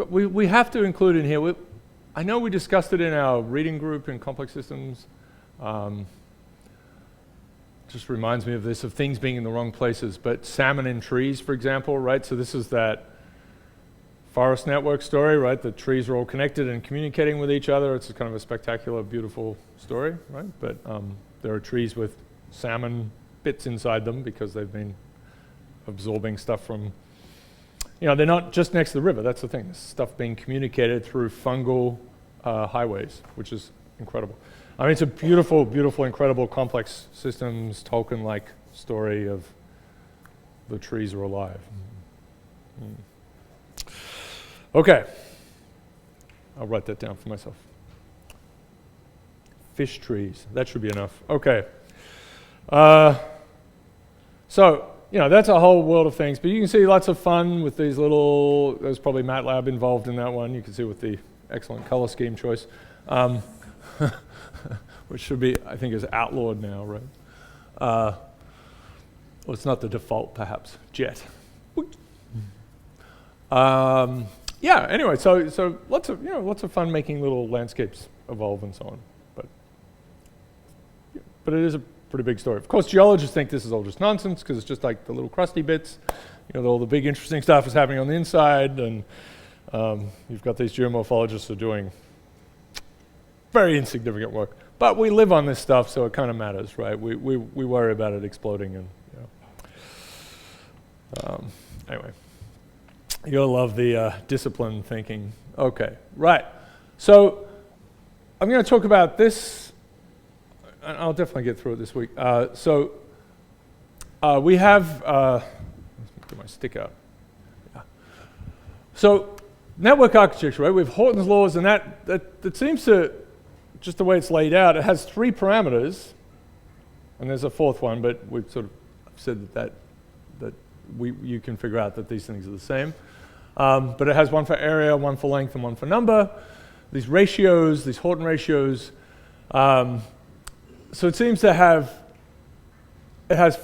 we have to include in here, I know we discussed it in our reading group in complex systems. Just reminds me of this, of things being in the wrong places, but salmon in trees, for example, right? So this is that forest network story, right? The trees are all connected and communicating with each other. It's kind of a spectacular, beautiful story, right? But there are trees with salmon bits inside them because they've been absorbing stuff from, they're not just next to the river. That's the thing. There's stuff being communicated through fungal highways, which is incredible. I mean, it's a beautiful, beautiful, incredible complex systems, Tolkien-like story of the trees are alive. Okay. I'll write that down for myself. Fish trees. That should be enough. Okay. So, that's a whole world of things, but you can see lots of fun with these there's probably MATLAB involved in that one. You can see with the excellent color scheme choice. Which should be, I think, is outlawed now, right? Well, it's not the default, perhaps, jet. Anyway, so lots of fun making little landscapes evolve and so on. But it is a pretty big story. Of course, geologists think this is all just nonsense because it's just like the little crusty bits. All the big interesting stuff is happening on the inside, and you've got these geomorphologists who are doing very insignificant work. But we live on this stuff, so it kind of matters, right? We worry about it exploding, and anyway, you'll love the discipline thinking. Okay, right. So I'm going to talk about this, and I'll definitely get through it this week. We have. Let me get my stick out. Yeah. So network architecture, right? We have Horton's laws, and that seems to. Just the way it's laid out, it has 3 parameters, and there's a 4th one, but we've sort of said that you can figure out that these things are the same. But it has one for area, one for length, and one for number. These ratios, these Horton ratios. So it seems to it has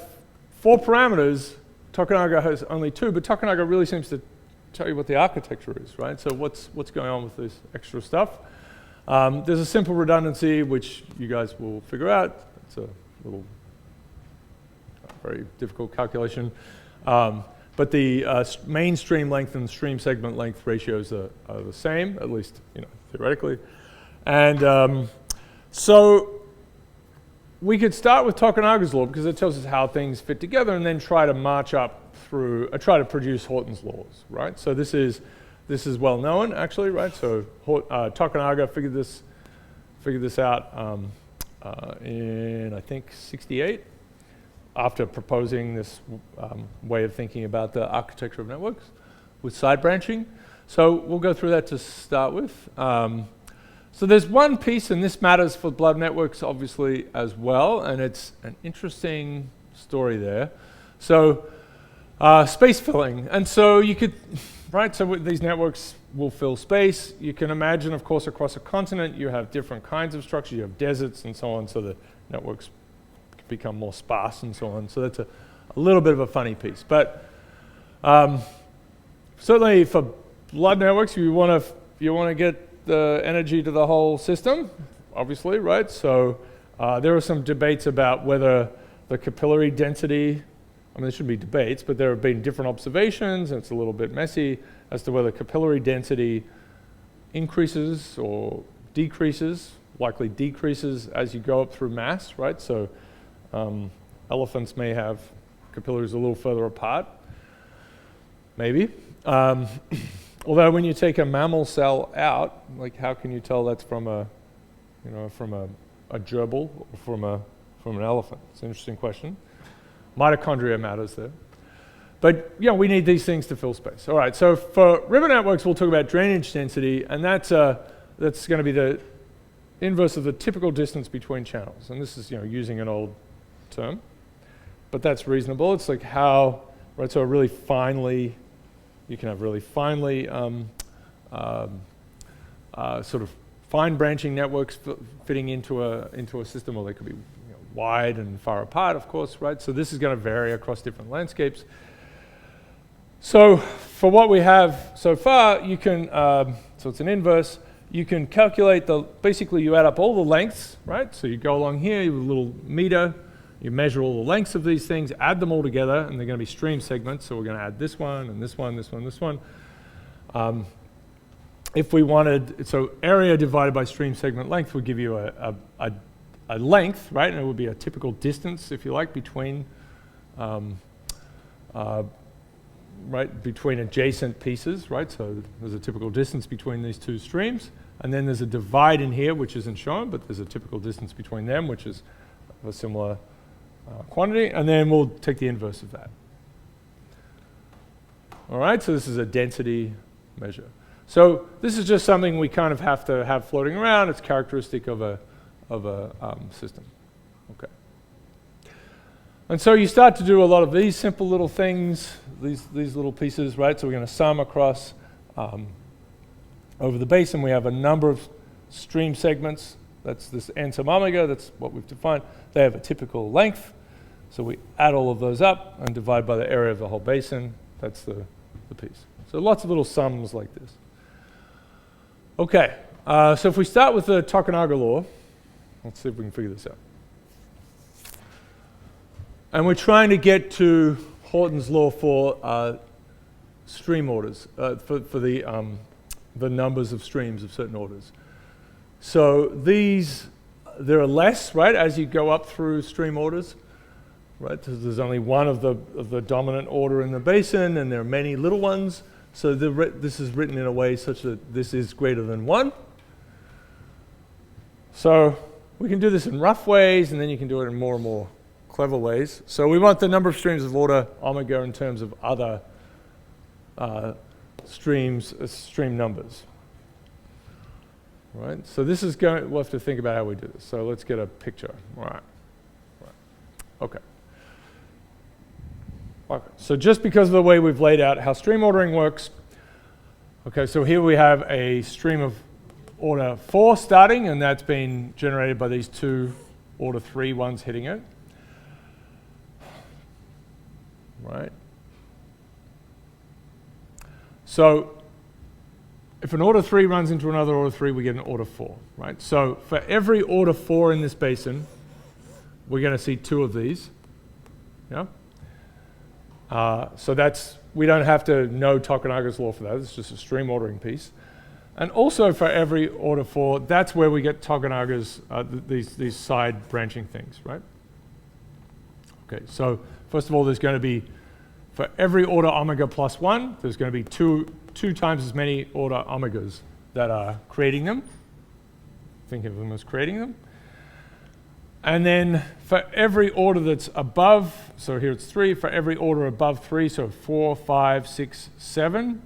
4 parameters. Tokunaga has only 2, but Tokunaga really seems to tell you what the architecture is, right? So what's going on with this extra stuff? There's a simple redundancy, which you guys will figure out. It's a little very difficult calculation. But the main stream length and stream segment length ratios are the same, at least theoretically. And so we could start with Tokunaga's law because it tells us how things fit together, and then try to march up through, try to produce Horton's laws, right? So this is well known, actually, right? So Tokunaga figured this out in, I think, 68, after proposing this way of thinking about the architecture of networks with side branching. So we'll go through that to start with. So there's one piece, and this matters for blood networks, obviously, as well, and it's an interesting story there. So space filling, and so you could. Right, so these networks will fill space. You can imagine, of course, across a continent, you have different kinds of structures. You have deserts and so on, so the networks become more sparse and so on. So that's a little bit of a funny piece. But certainly for blood networks, you want to get the energy to the whole system, obviously, right? So there are some debates about whether the capillary density. I mean, there shouldn't be debates, but there have been different observations, and it's a little bit messy as to whether capillary density increases or decreases, likely decreases as you go up through mass, right? So elephants may have capillaries a little further apart, maybe. Although when you take a mammal cell out, like how can you tell that's from a gerbil or from an elephant? It's an interesting question. Mitochondria matters there. But we need these things to fill space. All right, so for river networks, we'll talk about drainage density, and that's going to be the inverse of the typical distance between channels. And this is using an old term, but that's reasonable. It's like how, right, so you can have really finely sort of fine branching networks fitting into a system, or they could be wide and far apart, of course, right? So this is going to vary across different landscapes. So for what we have so far, you can, so it's an inverse, you can calculate basically you add up all the lengths, right? So you go along here with a little meter, you measure all the lengths of these things, add them all together, and they're going to be stream segments. So we're going to add this one, and this one, this one, this one. If we wanted, so area divided by stream segment length would give you a length, right? And it would be a typical distance, if you like, between between adjacent pieces, right? So there's a typical distance between these two streams. And then there's a divide in here, which isn't shown, but there's a typical distance between them, which is of a similar quantity. And then we'll take the inverse of that. All right, so this is a density measure. So this is just something we kind of have to have floating around. It's characteristic of a system. Okay. And so you start to do a lot of these simple little things, these little pieces, right? So we're going to sum across over the basin. We have a number of stream segments. That's this n sub omega. That's what we've defined. They have a typical length. So we add all of those up and divide by the area of the whole basin. That's the piece. So lots of little sums like this. Okay, so if we start with the Tokunaga law, let's see if we can figure this out. And we're trying to get to Horton's law for stream orders, for the numbers of streams of certain orders. So there are less, right, as you go up through stream orders, right? There's only one of the dominant order in the basin, and there are many little ones. So this is written in a way such that this is greater than 1. So we can do this in rough ways, and then you can do it in more and more clever ways. So we want the number of streams of order omega in terms of other stream numbers. Right? So this is we'll have to think about how we do this. So let's get a picture. Right. Okay. Okay. So just because of the way we've laid out how stream ordering works, okay, so here we have a stream of order 4 starting, and that's been generated by these two order 3 ones hitting it. Right? So if an order 3 runs into another order 3, we get an order 4, right? So for every order 4 in this basin, we're going to see 2 of these. Yeah? So we don't have to know Tokunaga's law for that. It's just a stream ordering piece. And also for every order 4, that's where we get Tokunaga's, these side branching things, right? Okay, so first of all, there's going to be, for every order omega plus 1, there's going to be two times as many order omegas that are creating them. Think of them as creating them. And then for every order that's above, so here it's 3, for every order above 3, so 4, 5, 6, 7,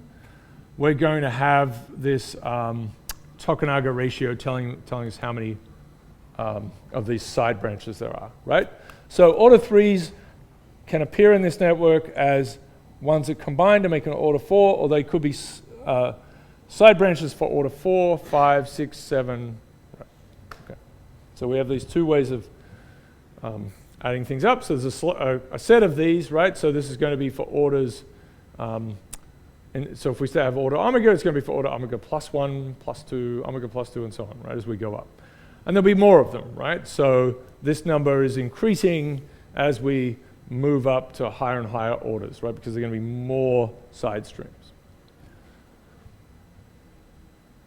we're going to have this Tokunaga ratio telling us how many of these side branches there are, right? So order 3s can appear in this network as ones that combine to make an order 4, or they could be side branches for order 4, 5, 6, 7. Right. Okay. So we have these 2 ways of adding things up. So there's a set of these, right? So this is going to be for orders. And so if we have order omega, it's going to be for order omega plus 1, plus 2, omega plus 2, and so on, right, as we go up. And there'll be more of them, right? So this number is increasing as we move up to higher and higher orders, right? Because there are going to be more side streams.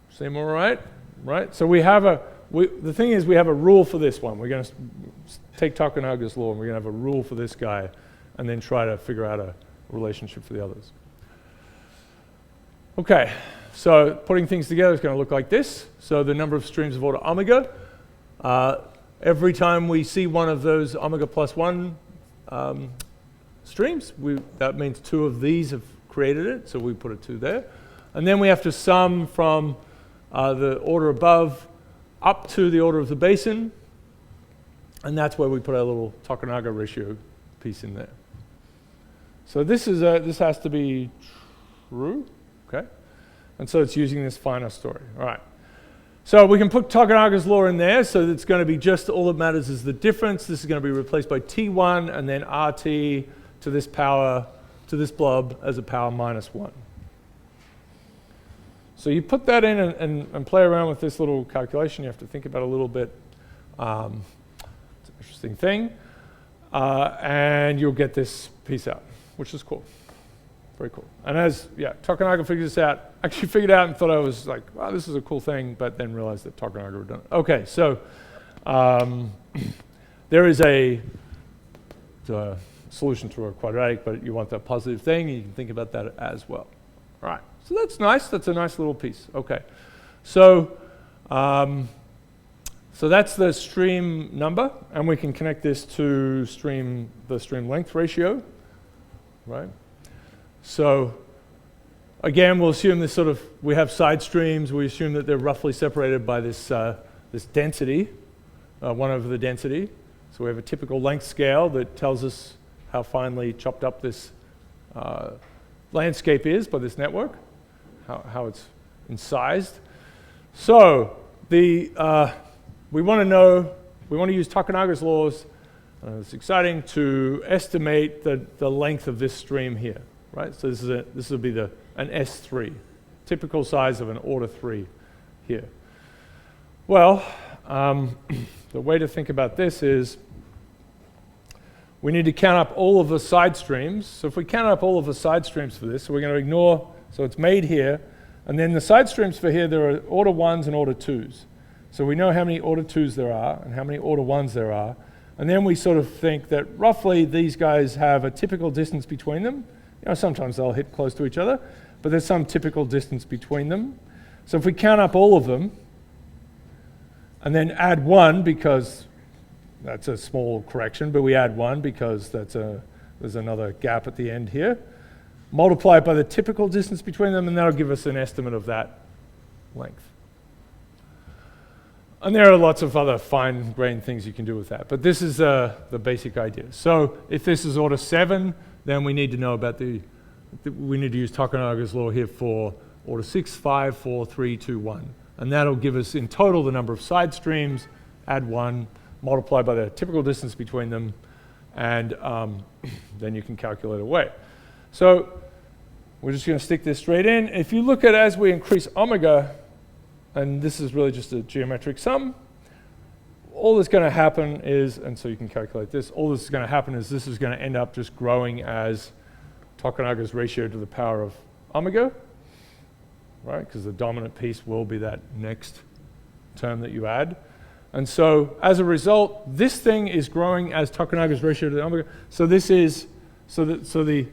Seem all right? Right? So we have the thing is we have a rule for this one. We're going to take Tokunaga's law and we're going to have a rule for this guy and then try to figure out a relationship for the others. Okay, so putting things together is going to look like this. So the number of streams of order omega. Every time we see one of those omega plus 1 streams, that means 2 of these have created it, so we put a 2 there. And then we have to sum from the order above up to the order of the basin, and that's where we put our little Tokunaga ratio piece in there. So this has to be true, okay? And so it's using this finer story. All right. So we can put Tokunaga's law in there, so it's going to be just all that matters is the difference. This is going to be replaced by T1 and then RT to this power to this blob as a power -1. So you put that in and play around with this little calculation. You have to think about it a little bit. It's an interesting thing. And you'll get this piece out, which is cool. Very cool. And Tokunaga figured this out. Actually figured out and thought I was like, wow, this is a cool thing, but then realized that Tokunaga had done it. Okay, so there is a solution to a quadratic, but you want the positive thing, and you can think about that as well. All right, so that's nice. That's a nice little piece. Okay, so so that's the stream number, and we can connect this to the stream length ratio, right? So again, we'll assume this we have side streams. We assume that they're roughly separated by this this density, 1 over the density. So we have a typical length scale that tells us how finely chopped up this landscape is by this network, how it's incised. So we want to use Tokunaga's laws. It's exciting to estimate the length of this stream here, right? So this will be an S3, typical size of an order 3 here. Well, the way to think about this is we need to count up all of the side streams. So if we count up all of the side streams for this, so we're going to ignore, so it's made here, and then the side streams for here, there are order 1s and order 2s. So we know how many order 2s there are and how many order 1s there are. And then we sort of think that roughly these guys have a typical distance between them. Sometimes they'll hit close to each other, but there's some typical distance between them. So if we count up all of them and then add 1, because that's a small correction, but we add 1 because there's another gap at the end here, multiply it by the typical distance between them, and that'll give us an estimate of that length. And there are lots of other fine-grained things you can do with that, but this is the basic idea. So if this is order 7, then we need to know about we need to use Tokunaga's law here for order 6, 5, 4, 3, 2, 1. And that'll give us in total the number of side streams, add 1, multiply by the typical distance between them, and then you can calculate away. So we're just going to stick this straight in. If you look at as we increase omega, and this is really just a geometric sum, all that's going to happen is, and so you can calculate this, all that's going to happen is this is going to end up just growing as Tokunaga's ratio to the power of omega, right? Because the dominant piece will be that next term that you add. And so as a result, this thing is growing as Tokunaga's ratio to the omega. So this is, the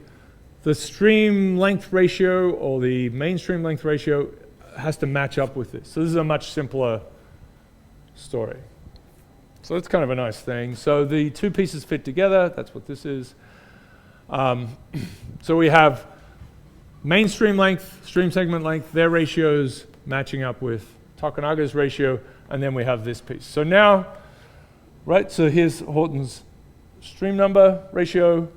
stream length ratio or the mainstream length ratio has to match up with this. So this is a much simpler story. So that's kind of a nice thing. So the two pieces fit together. That's what this is. So we have mainstream length, stream segment length, their ratios matching up with Tokunaga's ratio, and then we have this piece. So now, right, so here's Horton's stream number ratio,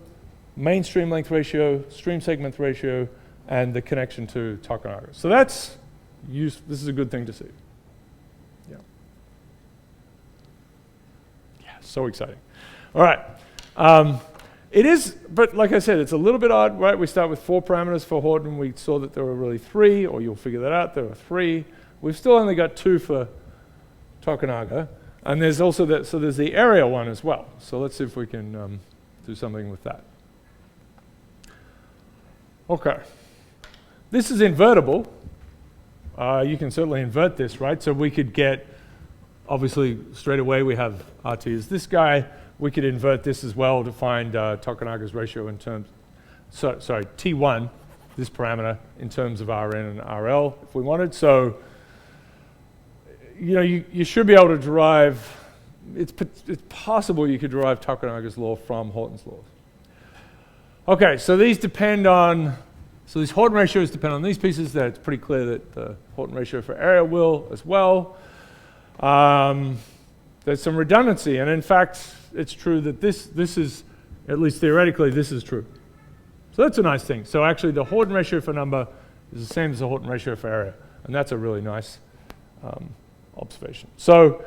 mainstream length ratio, stream segment ratio, and the connection to Tokunaga. So that's this is a good thing to see. Yeah. Yeah, so exciting. All right. It is, but like I said, it's a little bit odd, right? We start with 4 parameters for Horton. We saw that there were really 3, or you'll figure that out. There are 3. We've still only got 2 for Tokunaga. And there's also that, so there's the area one as well. So let's see if we can do something with that. Okay. This is invertible. You can certainly invert this, right? So we could get, obviously, straight away we have RT as this guy. We could invert this as well to find Tokunaga's ratio in terms, sorry, T1, this parameter, in terms of Rn and Rl, if we wanted. So, you know, you should be able to derive, it's possible you could derive Tokunaga's law from Horton's laws. Okay, so these depend on, so these Horton ratios depend on these pieces. That it's pretty clear that the Horton ratio for area will as well. There's some redundancy, and in fact, it's true that this is, at least theoretically, this is true. So that's a nice thing. So actually, the Horton ratio for number is the same as the Horton ratio for area, and that's a really nice observation. So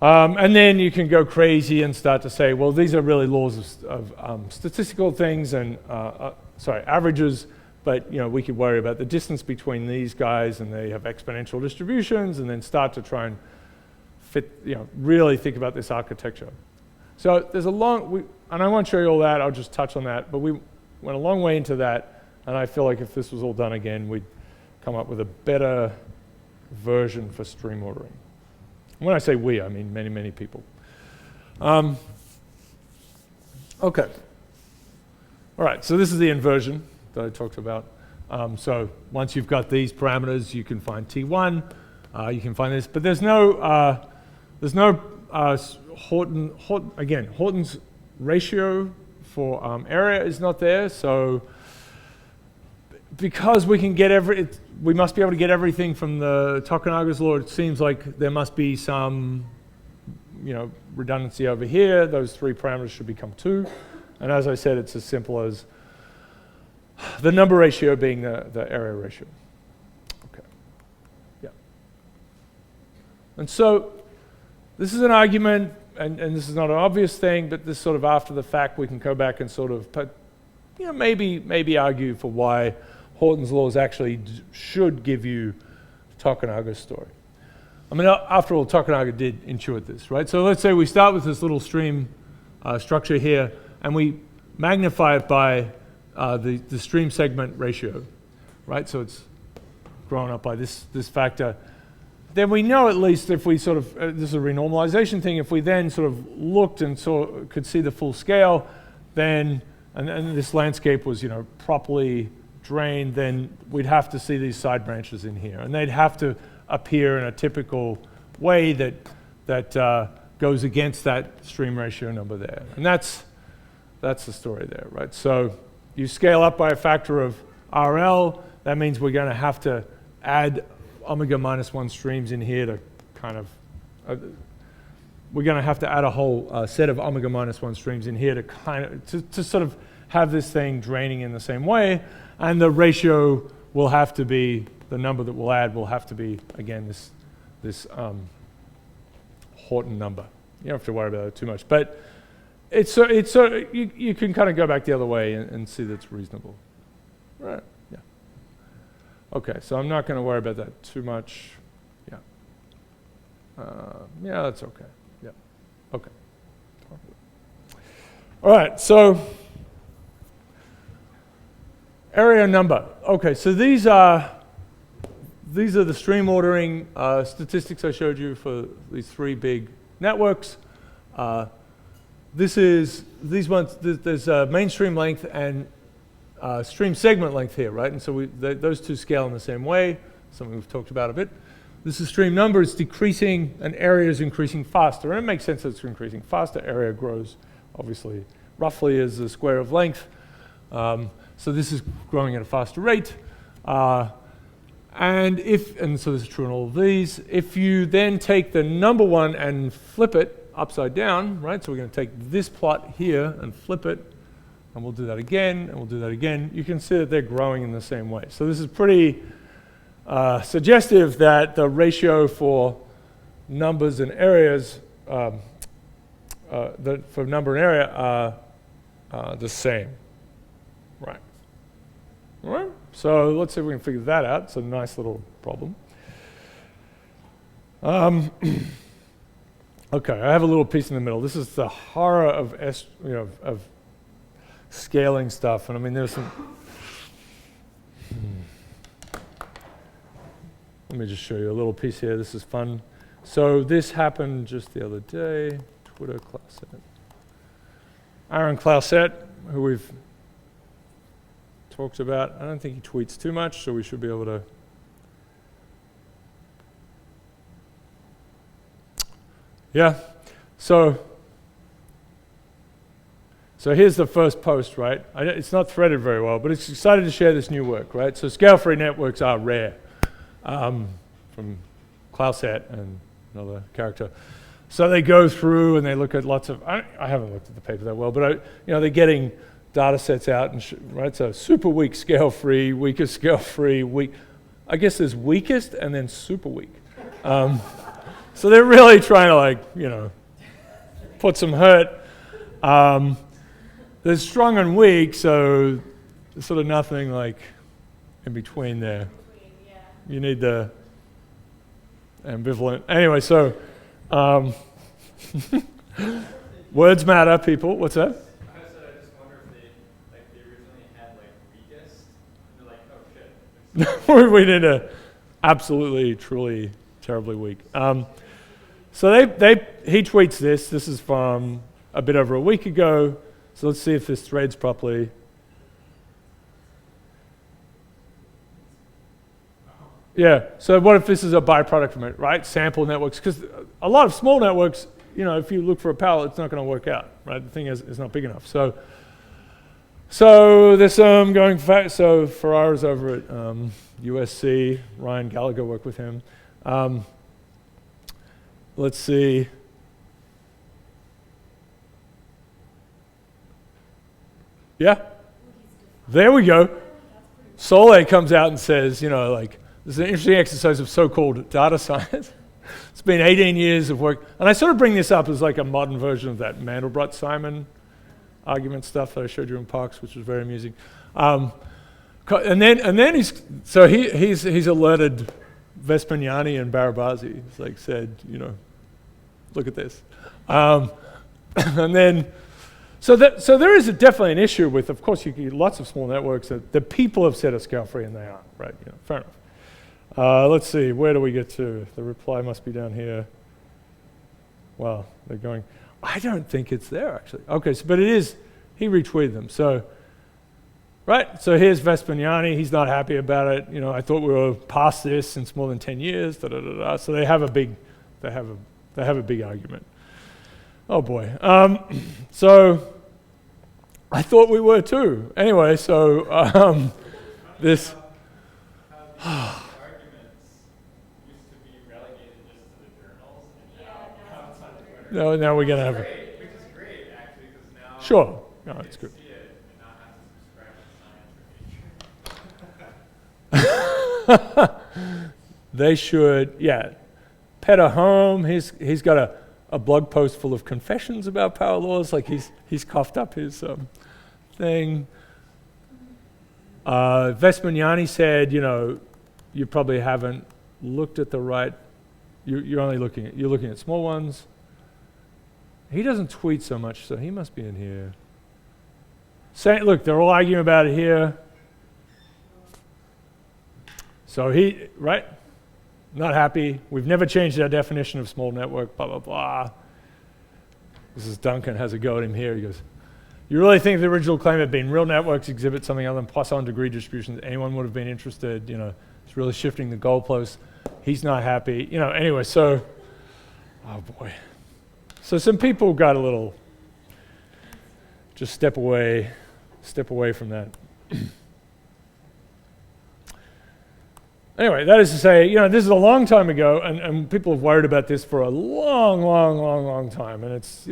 And then you can go crazy and start to say, well, these are really laws of statistical things and, averages, but we could worry about the distance between these guys, and they have exponential distributions, and then start to try and fit, really think about this architecture. So there's and I won't show you all that, I'll just touch on that, but we went a long way into that, and I feel like if this was all done again, we'd come up with a better version for stream ordering. When I say we, I mean many, many people. Okay. All right, so this is the inversion that I talked about. So once you've got these parameters, you can find T1, you can find this, but there's no Horton's ratio for area is not there, so because we can get we must be able to get everything from the Tokunaga's law. It seems like there must be some, redundancy over here. Those 3 parameters should become 2. And as I said, it's as simple as the number ratio being the area ratio. Okay. Yeah. And so this is an argument, and this is not an obvious thing, but this sort of after the fact, we can go back and sort of maybe argue for why Horton's laws actually should give you Tokunaga's story. I mean, after all, Tokunaga did intuit this, right? So let's say we start with this little stream structure here, and we magnify it by the stream segment ratio, right? So it's grown up by this factor. Then we know, at least if we sort of, this is a renormalization thing, if we then sort of looked and could see the full scale, then, and this landscape was, properly drained, then we'd have to see these side branches in here, and they'd have to appear in a typical way that goes against that stream ratio number there, and that's the story there, right? So you scale up by a factor of RL. That means we're going to have to add omega minus 1 streams in here to kind of. We're going to have to add a whole set of omega minus 1 streams in here to kind of to sort of have this thing draining in the same way. And the ratio will have to be, the number that we'll add will have to be, again, this Horton number. You don't have to worry about it too much. But you can kind of go back the other way and see that's reasonable. Right, yeah. Okay, so I'm not going to worry about that too much. Yeah. Yeah, that's okay. Yeah, okay. All right, so area number. Okay, so these are the stream ordering statistics I showed you for these 3 big networks. There's mainstream length and stream segment length here, right? And so those 2 scale in the same way, something we've talked about a bit. This is stream number, it's decreasing, and area is increasing faster. And it makes sense that it's increasing faster. Area grows, obviously, roughly as the square of length. So this is growing at a faster rate. And so this is true in all of these. If you then take the number one and flip it upside down, right? So we're going to take this plot here and flip it, and we'll do that again, and we'll do that again. You can see that they're growing in the same way. So this is pretty suggestive that the ratio for numbers and areas, for number and area are the same, right? All right, so let's see if we can figure that out. It's a nice little problem. Okay, I have a little piece in the middle. This is the horror of scaling stuff, and I mean there's some. Let me just show you a little piece here. This is fun. So this happened just the other day. Twitter Clauset. Aaron Clauset, who we've talked about. I don't think he tweets too much, so we should be able to. Yeah. So here's the first post, right? It's not threaded very well, but it's excited to share this new work, right? So scale-free networks are rare, from Clauset and another character. So they go through and they look at lots of. I haven't looked at the paper that well, but they're getting data sets out and right. So super weak scale-free, weakest scale-free, weak. I guess there's weakest and then super weak. So they're really trying to, like, put some hurt. There's strong and weak, so there's sort of nothing like in between there. You need the ambivalent. Anyway, so words matter, people. What's that? I just wonder if they originally had weakest, and they're like, oh shit. We need a absolutely, truly, terribly weak. So he tweets this. This is from a bit over a week ago. So let's see if this threads properly. Yeah, so what if this is a byproduct from it, right? Sample networks, because a lot of small networks, if you look for a power, it's not going to work out, right? The thing is not big enough. So there's some going fast. So Ferrara's over at USC. Ryan Gallagher worked with him. Let's see. Yeah, there we go. Soleil comes out and says, this is an interesting exercise of so-called data science. It's been 18 years of work. And I sort of bring this up as like a modern version of that Mandelbrot-Simon argument stuff that I showed you in Parks, which was very amusing. And then he's alerted Vespignani and Barabazi. He's said, look at this. And then, so there is definitely an issue with, of course, you get lots of small networks that the people have set a scale free and they aren't, right? Fair enough. Let's see, where do we get to? The reply must be down here. Well, they're going, I don't think it's there, actually. Okay, but it is, he retweeted them. So, right, so here's Vespignani. He's not happy about it. I thought we were past this since more than 10 years, da-da-da-da. So they have a big argument. Oh, boy. So I thought we were, too. Anyway, so this... No, now we're going to have Which is great, actually, because now sure. No, it's good. see it and not have to subscribe to science or nature. They should, yeah. Petter Home, he's got a blog post full of confessions about power laws, like he's coughed up his thing. Vespignani said, you probably haven't looked at the right, you're looking at small ones. He doesn't tweet so much, so he must be in here. Look, they're all arguing about it here. So right? Not happy. We've never changed our definition of small network, blah, blah, blah. This is Duncan has a go at him here. He goes, you really think the original claim had been real networks exhibit something other than Poisson degree distributions? Anyone would have been interested. It's really shifting the goalposts. He's not happy. Anyway, so, oh boy. So some people got a little, just step away from that. Anyway, that is to say, this is a long time ago, and people have worried about this for a long time, and it's,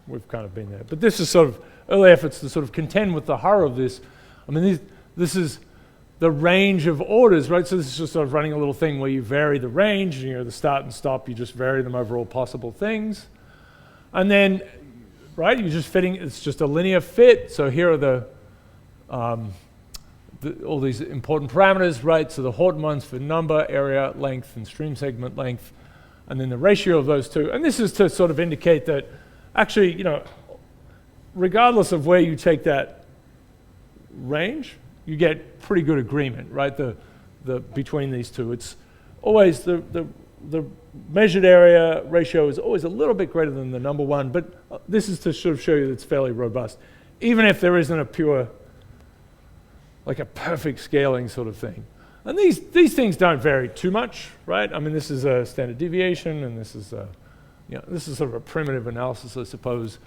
we've kind of been there. But this is sort of early efforts to sort of contend with the horror of this. I mean, this is the range of orders, right? So this is just sort of running a little thing where you vary the range, the start and stop, you just vary them over all possible things. And then, right, you're just fitting, it's just a linear fit. So here are all these important parameters, right? So the Horton ones for number, area, length, and stream segment length, and then the ratio of those two. And this is to sort of indicate that actually, regardless of where you take that range, you get pretty good agreement, right? The between these two, it's always the measured area ratio is always a little bit greater than the number one, but this is to sort of show you that it's fairly robust, even if there isn't a pure, like a perfect scaling sort of thing. And these things don't vary too much, right? I mean, this is a standard deviation, and this is this is sort of a primitive analysis, I suppose.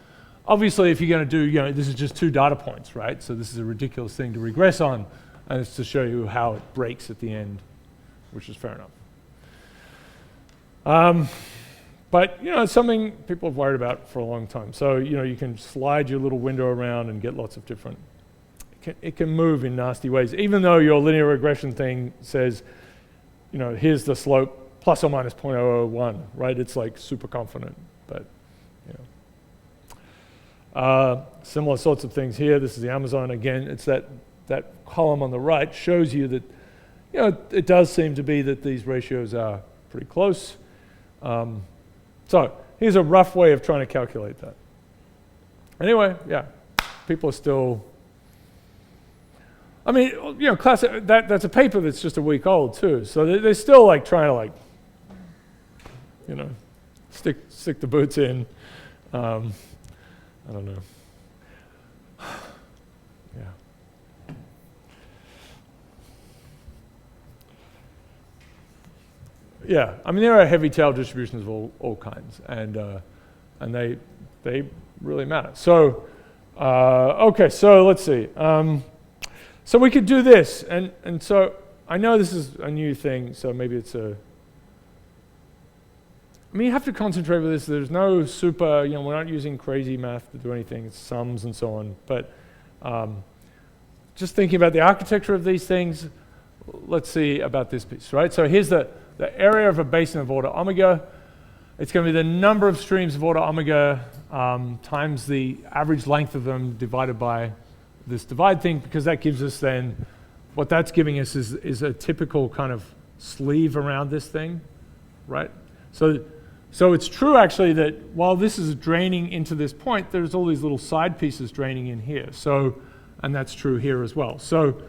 Obviously, if you're going to do, this is just 2 data points, right? So this is a ridiculous thing to regress on, and it's to show you how it breaks at the end, which is fair enough. But, it's something people have worried about for a long time. So, you can slide your little window around and get lots of different, it can move in nasty ways. Even though your linear regression thing says, here's the slope plus or minus 0.001, right? It's like super confident, but similar sorts of things here. This is the Amazon again. It's that column on the right shows you that it does seem to be that these ratios are pretty close. So here's a rough way of trying to calculate that. Anyway, yeah, people are still. I mean, that's a paper that's just a week old too. So they're still like trying to stick the boots in. I don't know. Yeah. Yeah, I mean there are heavy tail distributions of all kinds, and they really matter. So okay, so let's see. So we could do this, and so I know this is a new thing, so maybe it's a. I mean, you have to concentrate with this. There's no super, we're not using crazy math to do anything. It's sums and so on. But just thinking about the architecture of these things, let's see about this piece, right? So here's the area of a basin of order omega. It's going to be the number of streams of order omega times the average length of them divided by this divide thing, because that gives us then, what that's giving us is a typical kind of sleeve around this thing, right? So it's true actually that while this is draining into this point, there's all these little side pieces draining in here. So, and that's true here as well. So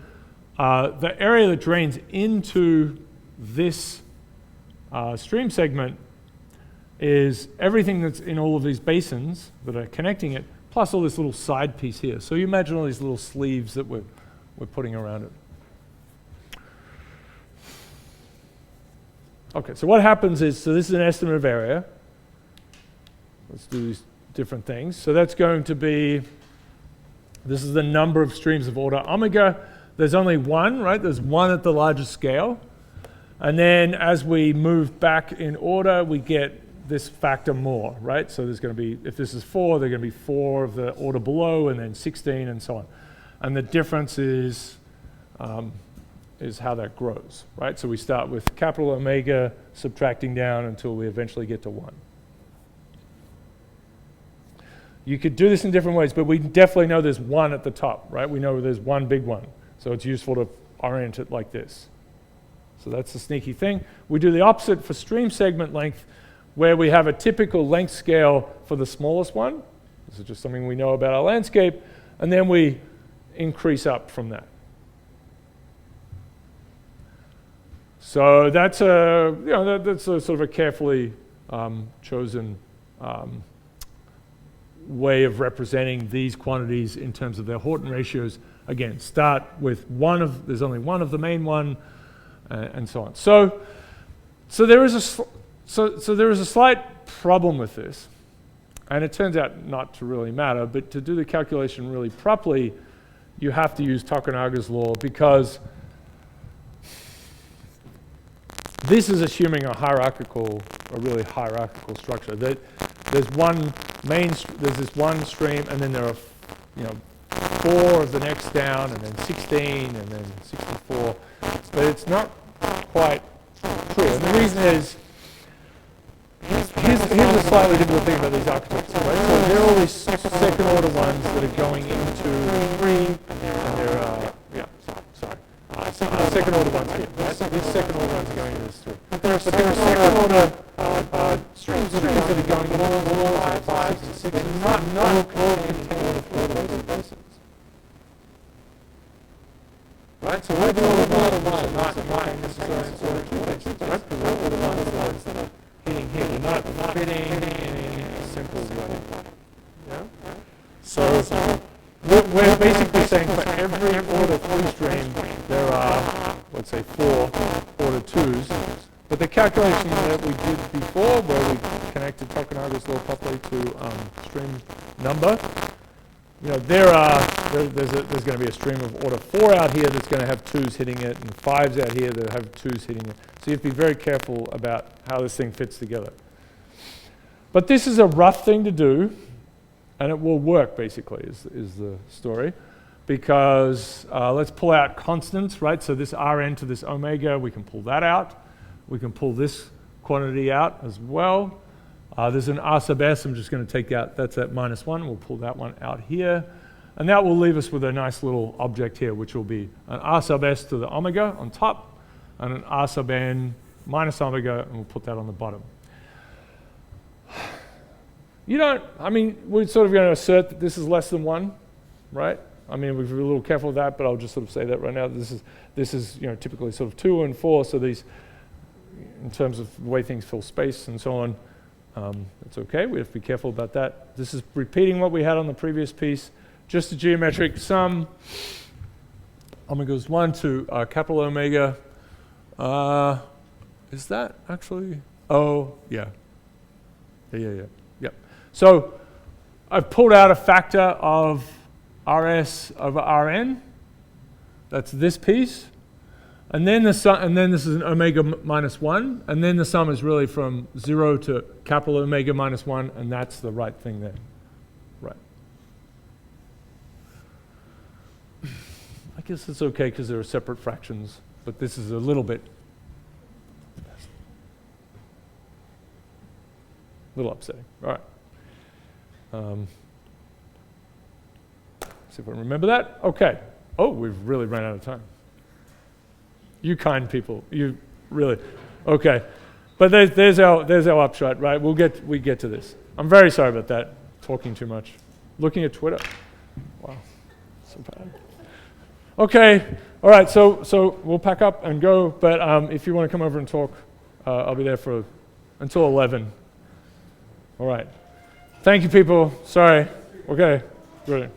the area that drains into this stream segment is everything that's in all of these basins that are connecting it, plus all this little side piece here. So you imagine all these little sleeves that we're putting around it. Okay, so what happens is, so this is an estimate of area. Let's do these different things. So that's going to be, this is the number of streams of order omega. There's only one, right? There's one at the largest scale. And then as we move back in order, we get this factor more, right? So there's going to be, if this is 4, there are going to be 4 of the order below, and then 16, and so on. And the difference is how that grows, right? So we start with capital omega, subtracting down until we eventually get to 1. You could do this in different ways, but we definitely know there's 1 at the top, right? We know there's one big one. So it's useful to orient it like this. So that's the sneaky thing. We do the opposite for stream segment length, where we have a typical length scale for the smallest one. This is just something we know about our landscape. And then we increase up from that. So that's that's a sort of a carefully chosen way of representing these quantities in terms of their Horton ratios. Again, start with there's only one of the main one, and so on. So there is a slight problem with this, and it turns out not to really matter. But to do the calculation really properly, you have to use Tokunaga's law, because this is assuming a really hierarchical structure. There's this one stream, and then there are 4 of the next down, and then 16, and then 64. But it's not quite true. And the reason is, here's a slightly difficult thing about these architectures, right? So there are all these second order ones that are going into 3, and there are, second order ones here, right? So these second order ones are going into this 3. But there are second order streams that are going into 4, and 5, and 6, and not contained order basins. Right? So we're doing all the ones not necessarily in order basins, right? Because all the ones that are hitting here, they're not fitting in a simple way. Yeah? So we're basically saying for every order 3 stream, there are, let's say, 4 order 2s. But the calculation that we did before, where we connected Tokunaga's law properly to stream number, there's going to be a stream of order 4 out here that's going to have 2s hitting it, and 5s out here that have 2s hitting it. So you have to be very careful about how this thing fits together. But this is a rough thing to do, and it will work, basically, is the story. Because let's pull out constants, right? So this Rn to this omega, we can pull that out. We can pull this quantity out as well. There's an R sub s, I'm just going to take out, that's at -1, we'll pull that one out here. And that will leave us with a nice little object here, which will be an R sub s to the omega on top, and an R sub n minus omega, and we'll put that on the bottom. We're sort of going to assert that this is less than 1, right? I mean, we're a little careful with that, but I'll just sort of say that right now. This is typically sort of 2 and 4, so these, in terms of the way things fill space and so on, it's okay. We have to be careful about that. This is repeating what we had on the previous piece, just a geometric sum. Omega is 1 to capital omega. Is that actually? Oh, yeah. Yeah. So I've pulled out a factor of Rs over Rn. That's this piece. And then this is an omega minus 1. And then the sum is really from 0 to capital omega minus 1. And that's the right thing there. Right. I guess it's okay because there are separate fractions. But this is a little bit upsetting. All right. See if I remember that. Okay. Oh, we've really run out of time. You kind people. You really. Okay. But there's our upshot, right? We get to this. I'm very sorry about that. Talking too much. Looking at Twitter. Wow. So bad. Okay. All right. So we'll pack up and go. But if you want to come over and talk, I'll be there until 11. All right. Thank you, people. Sorry. Okay. Brilliant.